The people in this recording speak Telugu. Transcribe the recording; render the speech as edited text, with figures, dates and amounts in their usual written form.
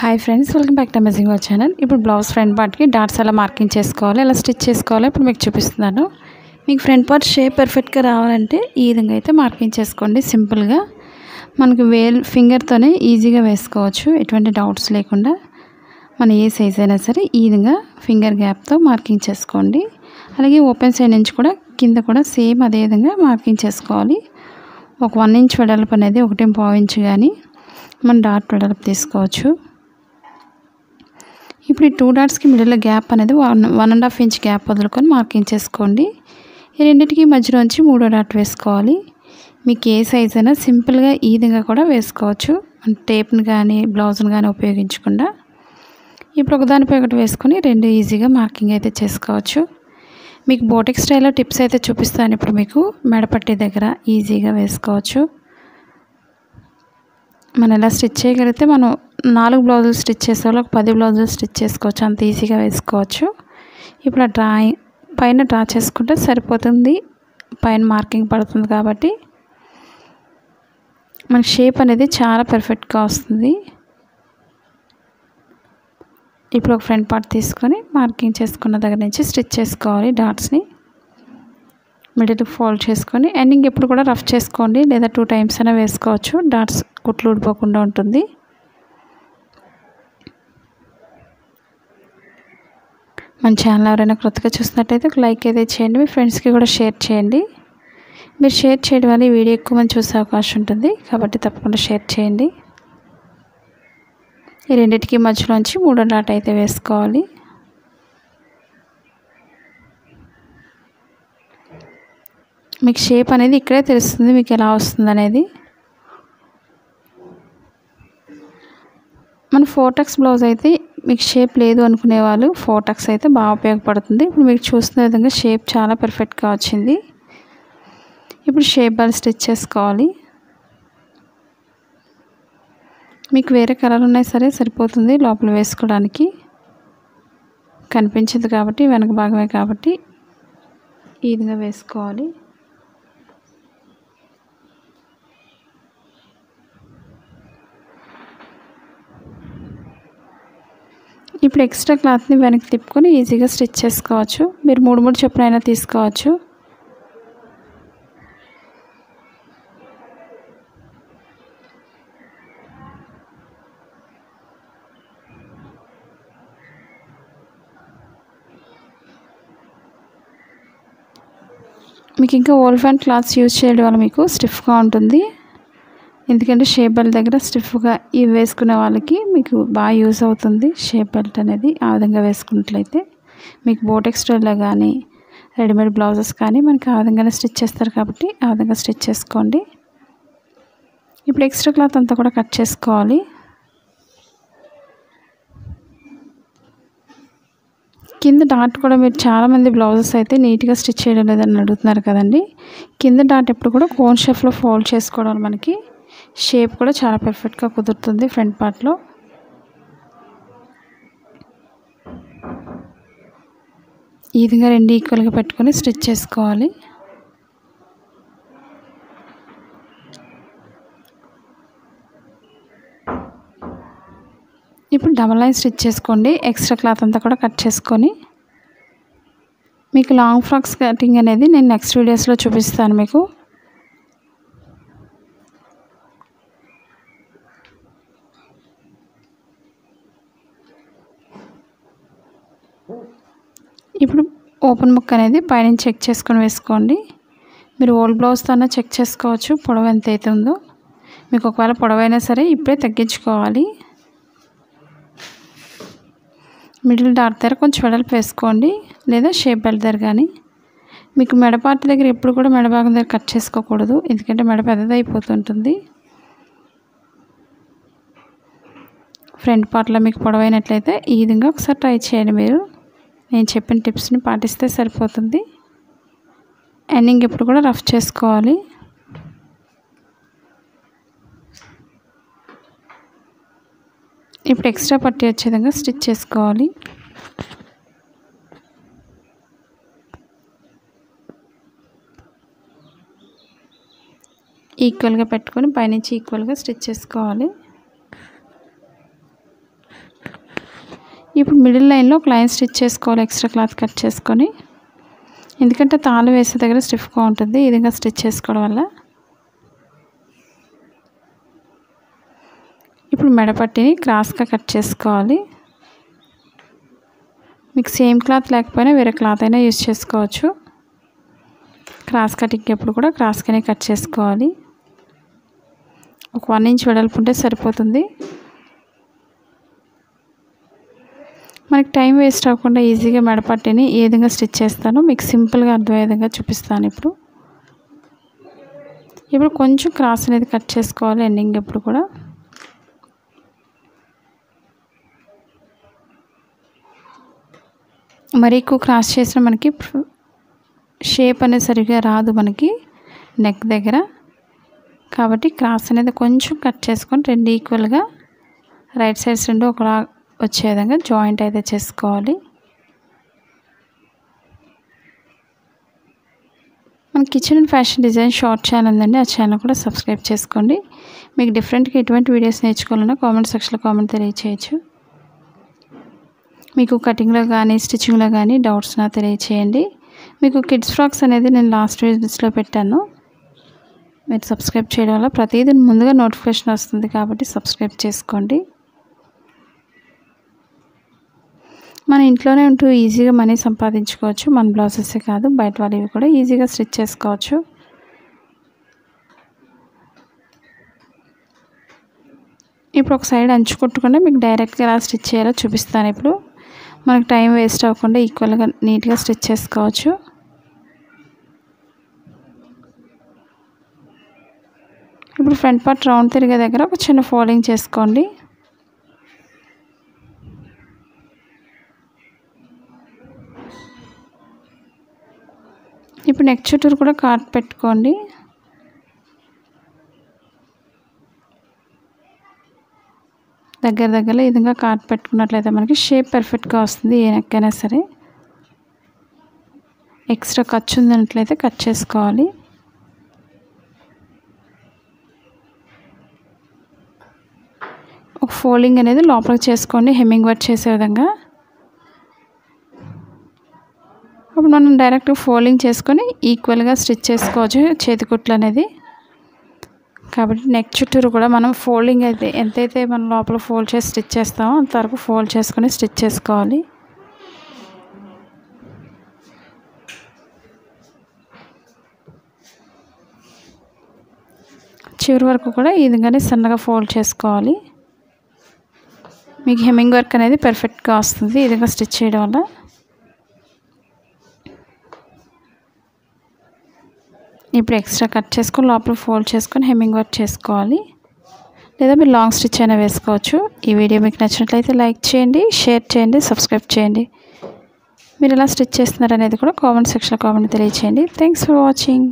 Hi friends, welcome back to amazing our channel. ఇప్పుడు బ్లౌజ్ ఫ్రంట్ పార్ట్కి డాట్స్ ఎలా మార్కింగ్ చేసుకోవాలి, ఎలా స్టిచ్ చేసుకోవాలి ఇప్పుడు మీకు చూపిస్తున్నాను. మీకు ఫ్రంట్ పార్ట్ షేప్ పర్ఫెక్ట్గా రావాలంటే ఈ విధంగా అయితే మార్కింగ్ చేసుకోండి. సింపుల్గా మనకి ఫింగర్తోనే ఈజీగా వేసుకోవచ్చు, ఎటువంటి డౌట్స్ లేకుండా. మన ఏ సైజ్ అయినా సరే ఈ విధంగా ఫింగర్ గ్యాప్తో మార్కింగ్ చేసుకోండి. అలాగే ఓపెన్ సైడ్ నుంచి కూడా కింద కూడా సేమ్ అదే విధంగా మార్కింగ్ చేసుకోవాలి. ఒక 1 ఇంచ్ వెడల్పు అనేది 1.5 ఇంచ్ కానీ మనం డాట్ వెడల్పు తీసుకోవచ్చు. ఇప్పుడు ఈ 2 డాట్స్కి మిడిల్లో గ్యాప్ అనేది 1.5 ఇంచ్ గ్యాప్ వదులుకొని మార్కింగ్ చేసుకోండి. ఈ రెండింటికి మధ్యలోంచి 3వ డాట్ వేసుకోవాలి. మీకు ఏ సైజ్ అయినా సింపుల్గా ఈ విధంగా కూడా వేసుకోవచ్చు, టేప్ని కానీ బ్లౌజ్ని కానీ ఉపయోగించకుండా. ఇప్పుడు ఒకదానిపై ఒకటి వేసుకొని రెండు ఈజీగా మార్కింగ్ అయితే చేసుకోవచ్చు. మీకు బోటిక్ స్టైల్లో టిప్స్ అయితే చూపిస్తాను. ఇప్పుడు మీకు మెడపట్టి దగ్గర ఈజీగా వేసుకోవచ్చు. మనం ఎలా స్టిచ్ చేయగలిగితే మనం 4 బ్లౌజులు స్టిచ్ చేసేవాళ్ళు 10 బ్లౌజులు స్టిచ్ చేసుకోవచ్చు, అంత ఈజీగా వేసుకోవచ్చు. ఇప్పుడు ఆ పైన డ్రా చేసుకుంటే సరిపోతుంది, పైన మార్కింగ్ పడుతుంది కాబట్టి మన షేప్ అనేది చాలా పర్ఫెక్ట్గా వస్తుంది. ఇప్పుడు ఒక ఫ్రంట్ పార్ట్ తీసుకొని మార్కింగ్ చేసుకున్న దగ్గర నుంచి స్టిచ్ చేసుకోవాలి. డాట్స్ని మిడిల్ ఫోల్డ్ చేసుకొని ఎండింగ్ ఎప్పుడు కూడా రఫ్ చేసుకోండి, లేదా 2 టైమ్స్ అయినా వేసుకోవచ్చు. డాట్స్ కుట్లు ఊడిపోకుండా ఉంటుంది. మన ఛానల్ ఎవరైనా కొత్తగా చూసినట్టయితే ఒక లైక్ అయితే చేయండి, మీ ఫ్రెండ్స్కి కూడా షేర్ చేయండి. మీరు షేర్ చేయడం వల్ల ఈ వీడియో ఎక్కువ మంది చూసే అవకాశం ఉంటుంది, కాబట్టి తప్పకుండా షేర్ చేయండి. ఈ రెండింటికి మధ్యలోంచి 3వ డాట్ అయితే వేసుకోవాలి. మీకు షేప్ అనేది ఇక్కడే తెలుస్తుంది, మీకు ఎలా వస్తుంది అనేది. మన 4 టక్స్ బ్లౌజ్ అయితే మీకు షేప్ లేదు అనుకునే వాళ్ళు 4 టక్స్ అయితే బాగా ఉపయోగపడుతుంది. ఇప్పుడు మీకు చూస్తున్న విధంగా షేప్ చాలా పర్ఫెక్ట్గా వచ్చింది. ఇప్పుడు షేప్ బాల్ స్టిచ్ చేసుకోవాలి. మీకు వేరే కలర్ ఉన్నాయి సరే సరిపోతుంది, లోపల వేసుకోవడానికి కనిపించదు కాబట్టి, వెనక భాగమే కాబట్టి ఈ విధంగా వేసుకోవాలి. ఇప్పుడు ఎక్స్ట్రా క్లాత్ని వెనక్కి తిప్పుకొని ఈజీగా స్టిచ్ చేసుకోవచ్చు. మీరు 3 చొప్పున అయినా తీసుకోవచ్చు. మీకు ఇంకా ఓల్ఫాన్ క్లాత్స్ యూజ్ చేయడం వల్ల మీకు స్టిఫ్గా ఉంటుంది, ఎందుకంటే షేప్ బెల్ట్ దగ్గర స్టిఫ్గా ఇవి వేసుకునే వాళ్ళకి మీకు బాగా యూజ్ అవుతుంది. షేప్ బెల్ట్ అనేది ఆ విధంగా వేసుకున్నట్లయితే మీకు బోటిక్ స్టైల్లో కానీ రెడీమేడ్ బ్లౌజెస్ కానీ మనకి ఆ విధంగానే స్టిచ్ చేస్తారు కాబట్టి ఆ విధంగా స్టిచ్ చేసుకోండి. ఇప్పుడు ఎక్స్ట్రా క్లాత్ అంతా కూడా కట్ చేసుకోవాలి. కింద డాట్ కూడా మీరు చాలామంది బ్లౌజెస్ అయితే నీట్గా స్టిచ్ చేయడం లేదని అడుగుతున్నారు కదండి. కింద డాట్ ఎప్పుడు కూడా కోన్ షేప్లో ఫోల్డ్ చేసుకోవడం మనకి షేప్ కూడా చాలా పర్ఫెక్ట్గా కుదురుతుంది ఫ్రంట్ పార్ట్లో. ఈ విధంగా రెండు ఈక్వల్గా పెట్టుకొని స్టిచ్ చేసుకోవాలి. ఇప్పుడు డబల్ లైన్ స్టిచ్ చేసుకోండి. ఎక్స్ట్రా క్లాత్ అంతా కూడా కట్ చేసుకొని మీకు లాంగ్ ఫ్రాక్స్ కటింగ్ అనేది నేను నెక్స్ట్ వీడియోస్లో చూపిస్తాను మీకు. ఇప్పుడు ఓపెన్ ముక్క అనేది పైనుంచి చెక్ చేసుకొని వేసుకోండి. మీరు ఓల్డ్ బ్లౌజ్తో అన్నా చెక్ చేసుకోవచ్చు పొడవు ఎంత అయితే ఉందో. మీకు ఒకవేళ పొడవైనా సరే ఇప్పుడే తగ్గించుకోవాలి. మిడిల్ డాట్ దగ్గర కొంచెం వెడల్పు వేసుకోండి, లేదా షేప్ బెల్ట్ దగ్గర కానీ. మీకు మెడపార్ట్ దగ్గర ఎప్పుడు కూడా మెడభాగం దగ్గర కట్ చేసుకోకూడదు, ఎందుకంటే మెడ పెద్దదైపోతుంటుంది. ఫ్రంట్ పార్ట్లో మీకు పొడవైనట్లయితే ఈ విధంగా ఒకసారి ట్రై చేయండి. మీరు నేను చెప్పిన టిప్స్ని పాటిస్తే సరిపోతుంది. ఎండింగ్ ఎప్పుడు కూడా రఫ్ చేసుకోవాలి. ఇప్పుడు ఎక్స్ట్రా పట్టి వచ్చే విధంగా స్టిచ్ చేసుకోవాలి. ఈక్వల్గా పెట్టుకొని పైనుంచి ఈక్వల్గా స్టిచ్ చేసుకోవాలి. ఇప్పుడు మిడిల్ లైన్లో ఒక లైన్ స్టిచ్ చేసుకోవాలి, ఎక్స్ట్రా క్లాత్ కట్ చేసుకొని. ఎందుకంటే తాళ్ళు వేసే దగ్గర స్టిఫ్గా ఉంటుంది. ఈ విధంగా స్టిచ్ చేసుకోవడం వల్ల. ఇప్పుడు మెడపట్టిని క్రాస్గా కట్ చేసుకోవాలి. మీకు సేమ్ క్లాత్ లేకపోయినా వేరే క్లాత్ అయినా యూజ్ చేసుకోవచ్చు. క్రాస్ కటింగ్ ఎప్పుడు కూడా క్రాస్గానే కట్ చేసుకోవాలి. ఒక 1 ఇంచ్ వెడల్పు ఉంటే సరిపోతుంది. మనకి టైం వేస్ట్ అవ్వకుండా ఈజీగా మెడపట్టిని ఏ విధంగా స్టిచ్ చేస్తానో మీకు సింపుల్గా అర్థమయ్యే విధంగా చూపిస్తాను. ఇప్పుడు కొంచెం క్రాస్ అనేది కట్ చేసుకోవాలి ఎండింగ్ ఎప్పుడు కూడా. మరి ఎక్కువ క్రాస్ చేసిన మనకి షేప్ అనేది సరిగ్గా రాదు మనకి నెక్ దగ్గర. కాబట్టి క్రాస్ అనేది కొంచెం కట్ చేసుకొని 2 ఈక్వల్గా రైట్ సైడ్స్ 2 ఒకలా వచ్చే విధంగా జాయింట్ అయితే చేసుకోవాలి. మన kitchen and fashion design short channel ఉందండి, ఆ ఛానల్ కూడా సబ్స్క్రైబ్ చేసుకోండి. మీకు డిఫరెంట్గా ఎటువంటి వీడియోస్ నేర్చుకోవాలన్నా కామెంట్ సెక్షన్లో కామెంట్ తెలియచేయచ్చు. మీకు కటింగ్లో కానీ స్టిచ్చింగ్లో కానీ డౌట్స్ నా తెలియచేయండి. మీకు కిడ్స్ ఫ్రాక్స్ అనేది నేను లాస్ట్ వీడియోస్లో పెట్టాను. మీరు సబ్స్క్రైబ్ చేయడం వల్ల ప్రతిదీ ముందుగా నోటిఫికేషన్ వస్తుంది, కాబట్టి సబ్స్క్రైబ్ చేసుకోండి. మన ఇంట్లోనే ఉంటూ ఈజీగా మనీ సంపాదించుకోవచ్చు. మన బ్లౌజెసే కాదు, బయట వాళ్ళవి కూడా ఈజీగా స్టిచ్ చేసుకోవచ్చు. ఇప్పుడు ఒక సైడ్ అంచు కుట్టుకుంటే మీకు డైరెక్ట్గా ఎలా స్టిచ్ చేయాలో చూపిస్తాను. ఇప్పుడు మనకు టైం వేస్ట్ అవ్వకుండా ఈక్వల్గా నీట్గా స్టిచ్ చేసుకోవచ్చు. ఇప్పుడు ఫ్రంట్ పార్ట్ రౌండ్ తిరిగే దగ్గర ఒక చిన్న ఫోల్డింగ్ చేసుకోండి. ఇప్పుడు నెక్ చుట్టూరు కూడా కాట్ పెట్టుకోండి. దగ్గరలో ఈ విధంగా కాట్ పెట్టుకున్నట్లయితే మనకి షేప్ పర్ఫెక్ట్గా వస్తుంది. ఏ నెక్ అయినా సరే. ఎక్స్ట్రా ఖర్చు ఉందన్నట్లయితే కట్ చేసుకోవాలి. ఒక ఫోల్డింగ్ అనేది లోపలికి చేసుకోండి, హెమ్మింగ్ వర్క్ చేసే విధంగా. అప్పుడు మనం డైరెక్ట్గా ఫోల్డింగ్ చేసుకొని ఈక్వల్గా స్టిచ్ చేసుకోవచ్చు చేతికుట్లు అనేది. కాబట్టి నెక్ చుట్టూరు కూడా మనం ఫోల్డింగ్ అయితే ఎంతైతే మనం లోపల ఫోల్డ్ చేసి స్టిచ్ చేస్తామో అంతవరకు ఫోల్డ్ చేసుకొని స్టిచ్ చేసుకోవాలి. చివరి వరకు కూడా ఈ విధంగానే సన్నగా ఫోల్డ్ చేసుకోవాలి. మీకు హెమ్మింగ్ వర్క్ అనేది పర్ఫెక్ట్గా వస్తుంది ఈ విధంగా స్టిచ్ చేయడం వల్ల. ఇప్పుడు ఎక్స్ట్రా కట్ చేసుకొని లోపల ఫోల్డ్ చేసుకొని హెమ్మింగ్ వర్క్ చేసుకోవాలి. లేదా మీరు లాంగ్ స్టిచ్ అయినా వేసుకోవచ్చు. ఈ వీడియో మీకు నచ్చినట్లయితే లైక్ చేయండి, షేర్ చేయండి, సబ్స్క్రైబ్ చేయండి. మీరు ఎలా స్టిచ్ చేస్తున్నారు అనేది కూడా కామెంట్ సెక్షన్లో కామెంట్ తెలియచేయండి. Thanks for watching.